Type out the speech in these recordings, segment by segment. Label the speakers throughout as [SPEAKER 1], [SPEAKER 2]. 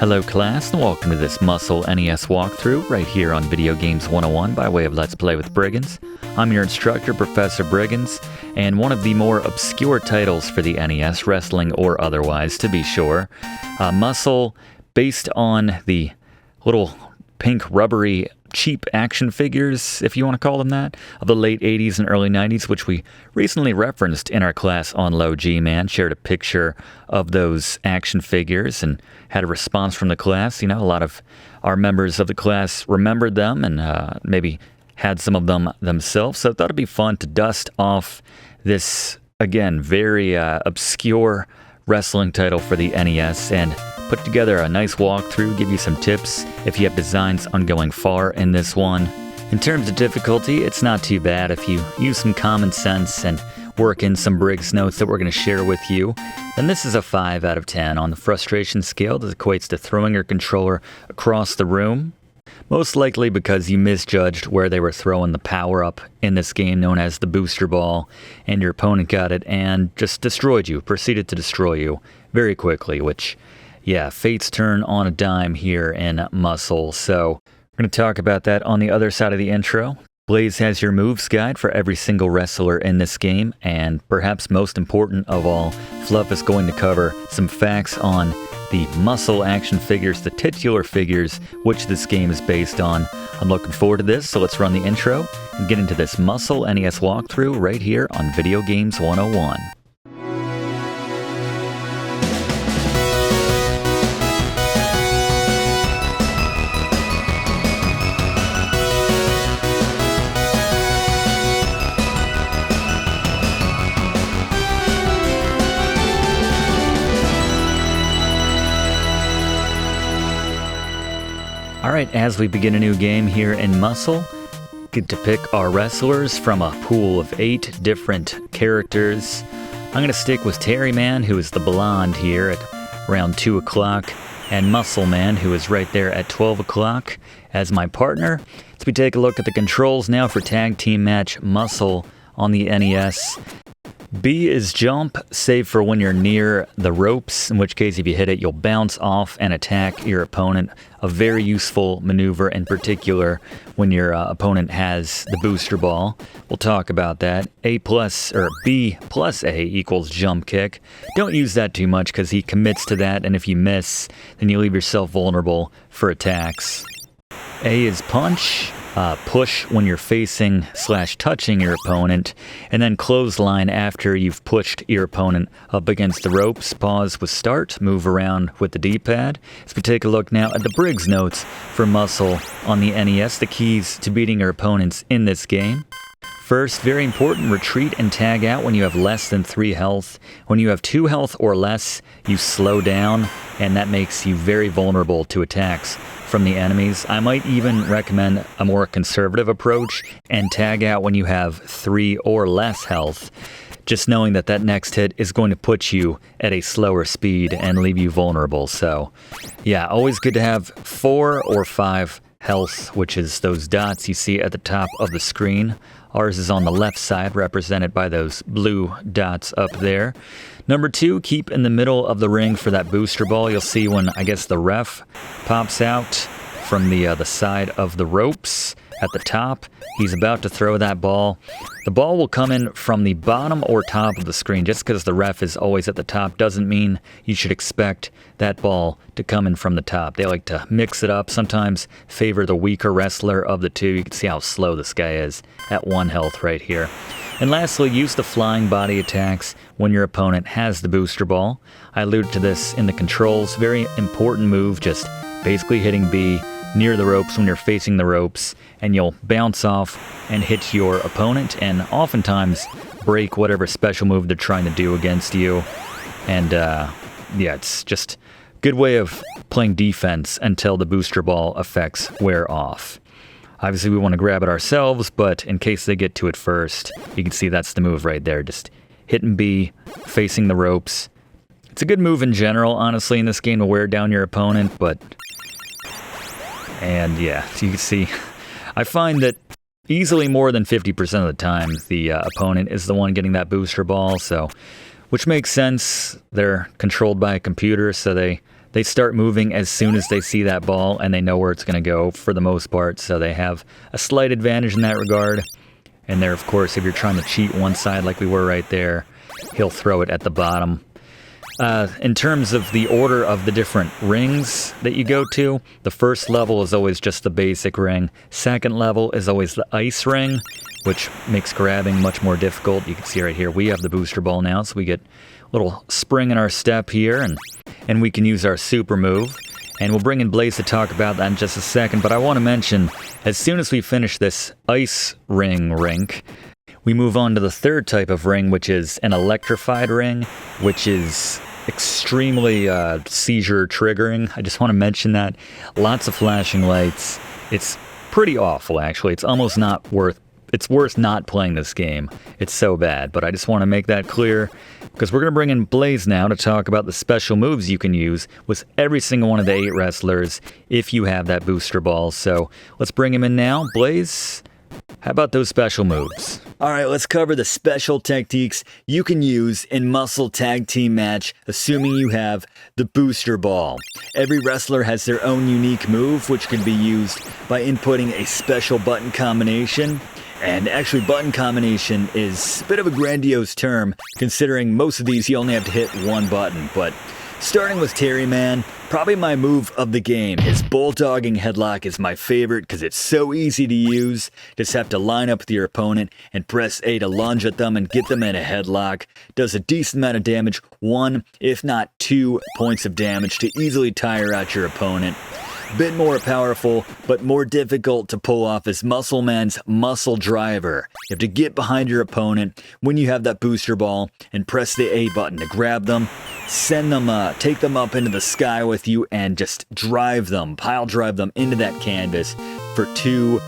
[SPEAKER 1] Hello class, and welcome to this Muscle NES walkthrough right here on Video Games 101 by way of Let's Play with Briggins. I'm your instructor, Professor Briggins, and one of the more obscure titles for the NES, wrestling or otherwise to be sure. Muscle, based on the little pink rubbery cheap action figures, if you want to call them that, of the late 80s and early 90s, which we recently referenced in our class on Low G-Man, shared a picture of those action figures and had a response from the class. You know, a lot of our members of the class remembered them and maybe had some of them themselves, so I thought it'd be fun to dust off this, again, very obscure wrestling title for the NES and put together a nice walkthrough, give you some tips if you have designs on going far in this one. In terms of difficulty, it's not too bad if you use some common sense and work in some Briggs notes that we're going to share with you. Then this is a 5 out of 10 on the frustration scale that equates to throwing your controller across the room. Most likely because you misjudged where they were throwing the power-up in this game known as the booster ball, and your opponent got it and just destroyed you, proceeded to destroy you very quickly, which, yeah, fate's turn on a dime here in Muscle. So we're going to talk about that on the other side of the intro. Blaze has your moves guide for every single wrestler in this game, and perhaps most important of all, Fluff is going to cover some facts on the Muscle action figures, the titular figures, which this game is based on. I'm looking forward to this, so let's run the intro and get into this Muscle NES walkthrough right here on Video Games 101. Alright, as we begin a new game here in Muscle, get to pick our wrestlers from a pool of 8 different characters. I'm going to stick with Terry Man, who is the blonde here at around 2 o'clock, and Muscle Man, who is right there at 12 o'clock, as my partner. As we take a look at the controls now for Tag Team Match Muscle on the NES. B is jump, save for when you're near the ropes, in which case if you hit it, you'll bounce off and attack your opponent. A very useful maneuver in particular when your opponent has the booster ball. We'll talk about that. B plus A equals jump kick. Don't use that too much because he commits to that, and if you miss, then you leave yourself vulnerable for attacks. A is punch. Push when you're facing / touching your opponent, and then clothesline after you've pushed your opponent up against the ropes. Pause with start, move around with the D-pad. As we take a look now at the Briggs notes for Muscle on the NES, the keys to beating your opponents in this game. First, very important, retreat and tag out when you have less than 3 health. When you have 2 health or less, you slow down, and that makes you very vulnerable to attacks from the enemies. I might even recommend a more conservative approach and tag out when you have 3 or less health, just knowing that that next hit is going to put you at a slower speed and leave you vulnerable. So, yeah, always good to have 4 or 5 health, which is those dots you see at the top of the screen. Ours is on the left side, represented by those blue dots up there. Number 2, keep in the middle of the ring for that booster ball. You'll see when, I guess, the ref pops out from the side of the ropes at the top. He's about to throw that ball. The ball will come in from the bottom or top of the screen. Just because the ref is always at the top doesn't mean you should expect that ball to come in from the top. They like to mix it up, sometimes favor the weaker wrestler of the two. You can see how slow this guy is at 1 health right here. And lastly, use the flying body attacks when your opponent has the booster ball. I alluded to this in the controls. Very important move, just basically hitting B near the ropes when you're facing the ropes, and you'll bounce off and hit your opponent and oftentimes break whatever special move they're trying to do against you. And yeah, it's just a good way of playing defense until the booster ball effects wear off. Obviously, we want to grab it ourselves, but in case they get to it first, you can see that's the move right there. Just hitting B, facing the ropes. It's a good move in general, honestly, in this game to wear down your opponent, but... And yeah, so you can see, I find that easily more than 50% of the time, the opponent is the one getting that booster ball, so... Which makes sense. They're controlled by a computer, so they they start moving as soon as they see that ball, and they know where it's going to go for the most part, so they have a slight advantage in that regard. And there, of course, if you're trying to cheat one side like we were right there, he'll throw it at the bottom. In terms of the order of the different rings that you go to, the first level is always just the basic ring. Second level is always the ice ring, which makes grabbing much more difficult. You can see right here, we have the booster ball now, so we get a little spring in our step here, and we can use our super move. And we'll bring in Blaze to talk about that in just a second, but I want to mention, as soon as we finish this ice ring rink, we move on to the third type of ring, which is an electrified ring, which is extremely seizure triggering. I just want to mention that. Lots of flashing lights. It's pretty awful, actually. It's almost not worth... It's worth not playing this game. It's so bad, but I just want to make that clear, because we're going to bring in Blaze now to talk about the special moves you can use with every single one of the 8 wrestlers if you have that booster ball. So let's bring him in now. Blaze, how about those special moves? Alright, let's cover the special techniques you can use in Muscle Tag Team Match, assuming you have the booster ball. Every wrestler has their own unique move, which can be used by inputting a special button combination. And actually, button combination is a bit of a grandiose term, considering most of these you only have to hit one button. But starting with Terry Man, probably my move of the game. His bulldogging headlock is my favorite because it's so easy to use. Just have to line up with your opponent and press A to lunge at them and get them in a headlock. Does a decent amount of damage, 1, if not 2 points of damage to easily tire out your opponent. Bit more powerful, but more difficult to pull off is Muscle Man's Muscle Driver. You have to get behind your opponent when you have that booster ball and press the A button to grab them, send them, take them up into the sky with you, and just drive them, pile drive them into that canvas for 2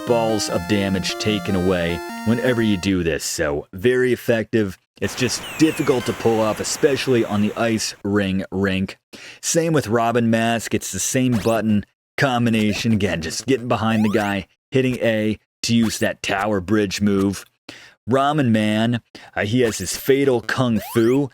[SPEAKER 1] balls of damage taken away whenever you do this. So very effective. It's just difficult to pull off, especially on the ice ring rink. Same with Robin Mask. It's the same button combination. Again, just getting behind the guy, hitting A to use that tower bridge move. Ramen Man, he has his fatal kung fu.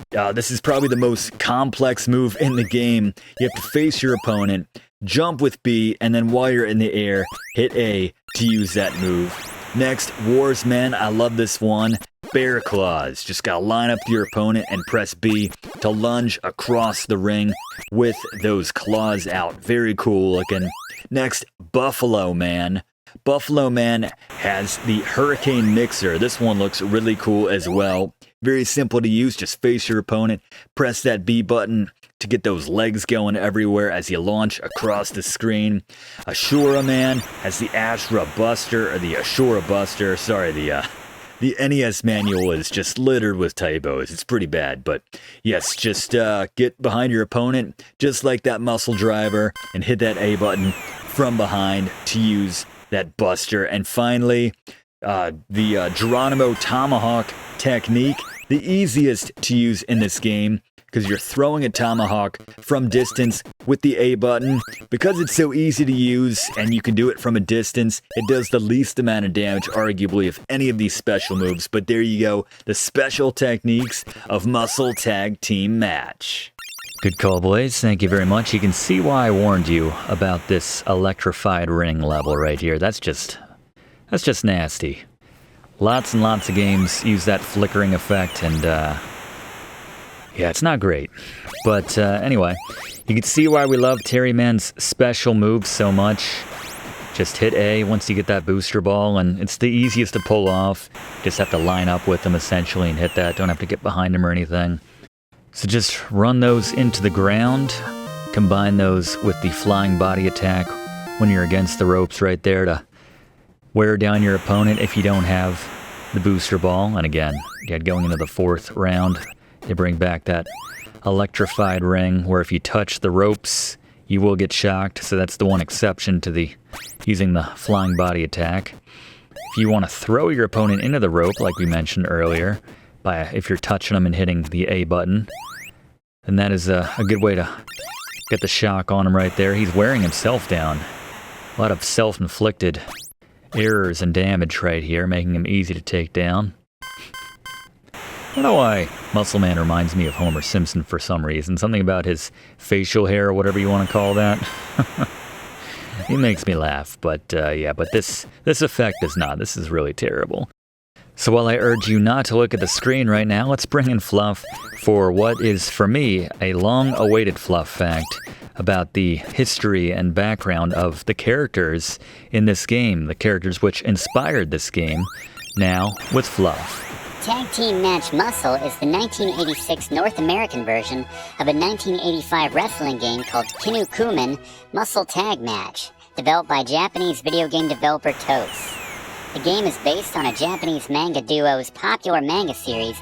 [SPEAKER 1] This is probably the most complex move in the game. You have to face your opponent, jump with B, and then while you're in the air, hit A to use that move. Next, Wars Man. I love this one. Bear Claws. Just gotta line up to your opponent and press B to lunge across the ring with those claws out. Very cool looking. Next, Buffalo Man. Buffalo Man has the Hurricane Mixer. This one looks really cool as well. Very simple to use. Just face your opponent, press that B button to get those legs going everywhere as you launch across the screen. Ashura Man has the Ashura Buster, or the Ashura Buster. Sorry, the NES manual is just littered with typos. It's pretty bad, but yes, just get behind your opponent, just like that muscle driver, and hit that A button from behind to use that buster. And finally, the Geronimo Tomahawk technique, the easiest to use in this game, because you're throwing a tomahawk from distance with the A button. Because it's so easy to use and you can do it from a distance, it does the least amount of damage, arguably, of any of these special moves. But there you go, the special techniques of Muscle Tag Team Match. Good call, Blaze. Thank you very much. You can see why I warned you about this electrified ring level right here. That's just nasty. Lots and lots of games use that flickering effect, and yeah, it's not great. But anyway, you can see why we love Terry Man's special moves so much. Just hit A once you get that booster ball, and it's the easiest to pull off. Just have to line up with him, essentially, and hit that. Don't have to get behind him or anything. So just run those into the ground. Combine those with the flying body attack when you're against the ropes right there to wear down your opponent if you don't have the booster ball. And again, going into the 4th round, they bring back that electrified ring where if you touch the ropes, you will get shocked. So that's the one exception to the using the flying body attack. If you want to throw your opponent into the rope, like we mentioned earlier, if you're touching them and hitting the A button, then that is a good way to get the shock on him right there. He's wearing himself down. A lot of self-inflicted errors and damage right here, making him easy to take down. I don't know why Muscle Man reminds me of Homer Simpson for some reason. Something about his facial hair or whatever you want to call that. He makes me laugh, but yeah, but this effect does not. This is really terrible. So while I urge you not to look at the screen right now, let's bring in Fluff for what is, for me, a long-awaited Fluff fact about the history and background of the characters in this game, the characters which inspired this game, now with Fluff.
[SPEAKER 2] Tag Team Match Muscle is the 1986 North American version of a 1985 wrestling game called Kinnikuman Muscle Tag Match, developed by Japanese video game developer TOS. The game is based on a Japanese manga duo's popular manga series,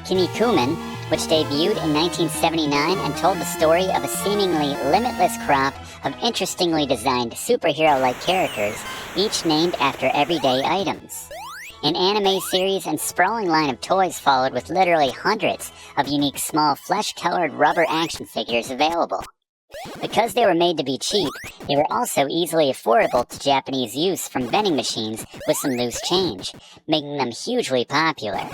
[SPEAKER 2] Kinnikuman, which debuted in 1979 and told the story of a seemingly limitless crop of interestingly designed superhero-like characters, each named after everyday items. An anime series and sprawling line of toys followed, with literally hundreds of unique small flesh-colored rubber action figures available. Because they were made to be cheap, they were also easily affordable to Japanese youths from vending machines with some loose change, making them hugely popular.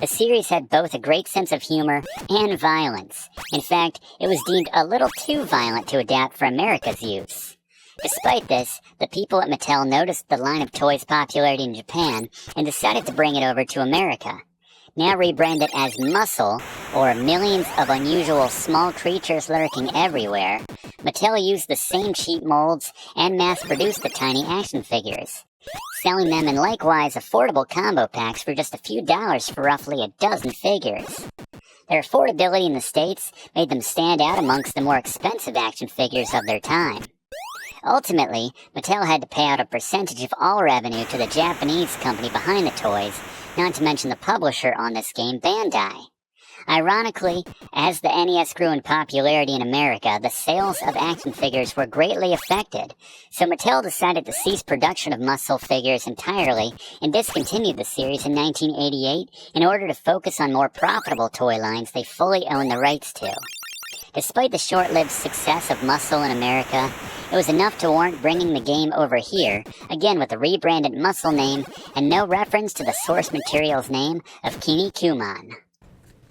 [SPEAKER 2] The series had both a great sense of humor and violence. In fact, it was deemed a little too violent to adapt for America's youths. Despite this, the people at Mattel noticed the line of toys' popularity in Japan and decided to bring it over to America. Now rebranded as Muscle, or Millions of Unusual Small Creatures Lurking Everywhere, Mattel used the same cheap molds and mass-produced the tiny action figures, selling them in likewise affordable combo packs for just a few dollars for roughly a dozen figures. Their affordability in the States made them stand out amongst the more expensive action figures of their time. Ultimately, Mattel had to pay out a percentage of all revenue to the Japanese company behind the toys, not to mention the publisher on this game, Bandai. Ironically, as the NES grew in popularity in America, the sales of action figures were greatly affected, so Mattel decided to cease production of Muscle figures entirely and discontinued the series in 1988 in order to focus on more profitable toy lines they fully owned the rights to. Despite the short-lived success of Muscle in America, it was enough to warrant bringing the game over here, again with the rebranded Muscle name and no reference to the source material's name of Kinnikuman.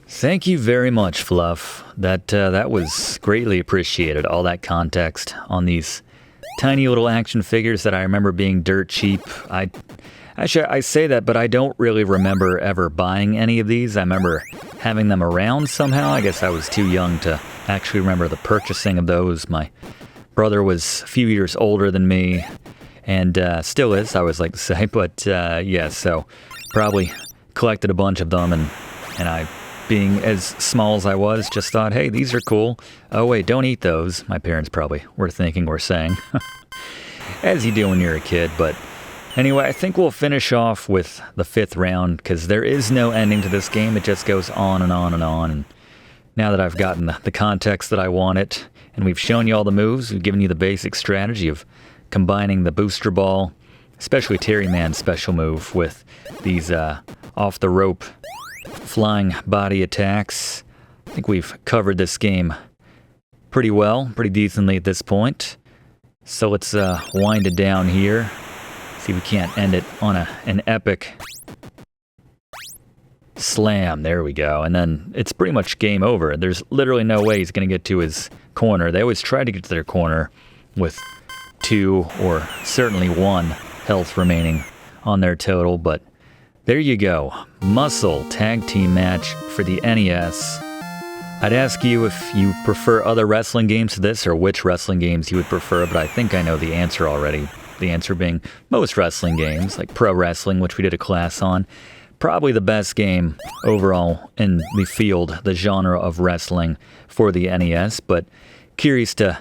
[SPEAKER 1] Thank you very much, Fluff. That was greatly appreciated, all that context on these tiny little action figures that I remember being dirt cheap. I say that, but I don't really remember ever buying any of these. I remember having them around somehow. I guess I was too young to actually remember the purchasing of those. My brother was a few years older than me, and still is, I always like to say. But yeah, so probably collected a bunch of them, and I, being as small as I was, just thought, hey, these are cool. Oh wait, don't eat those. My parents probably were thinking or saying, as you do when you're a kid. But anyway, I think we'll finish off with the 5th round, because there is no ending to this game. It just goes on and on and on. And now that I've gotten the context that I wanted, and we've shown you all the moves, we've given you the basic strategy of combining the booster ball, especially Terry Man's special move, with these off-the-rope flying body attacks. I think we've covered this game pretty well, pretty decently at this point. So let's wind it down here. See if we can't end it on an epic slam. There we go. And then it's pretty much game over. There's literally no way he's going to get to his corner. They always try to get to their corner with 2 or certainly 1 health remaining on their total. But there you go. Muscle Tag Team Match for the NES. I'd ask you if you prefer other wrestling games to this, or which wrestling games you would prefer, but I think I know the answer already. The answer being most wrestling games, like pro wrestling, which we did a class on. Probably the best game overall in the field, the genre of wrestling for the NES, but curious to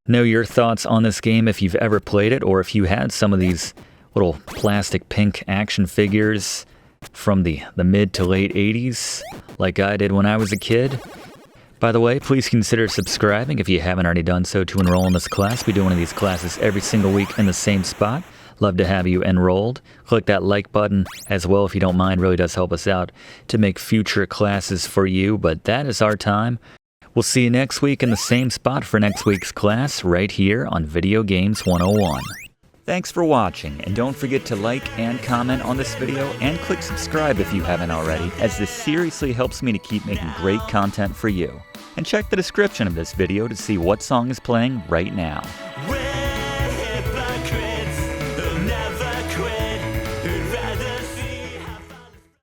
[SPEAKER 1] know your thoughts on this game if you've ever played it, or if you had some of these little plastic pink action figures from the mid to late 80s, like I did when I was a kid. By the way, please consider subscribing if you haven't already done so to enroll in this class. We do one of these classes every single week in the same spot. Love to have you enrolled. Click that like button as well if you don't mind. Really does help us out to make future classes for you. But that is our time. We'll see you next week in the same spot for next week's class right here on Video Games 101. Thanks for watching, and don't forget to like and comment on this video, and click subscribe if you haven't already, as this seriously helps me to keep making great content for you. And check the description of this video to see what song is playing right now.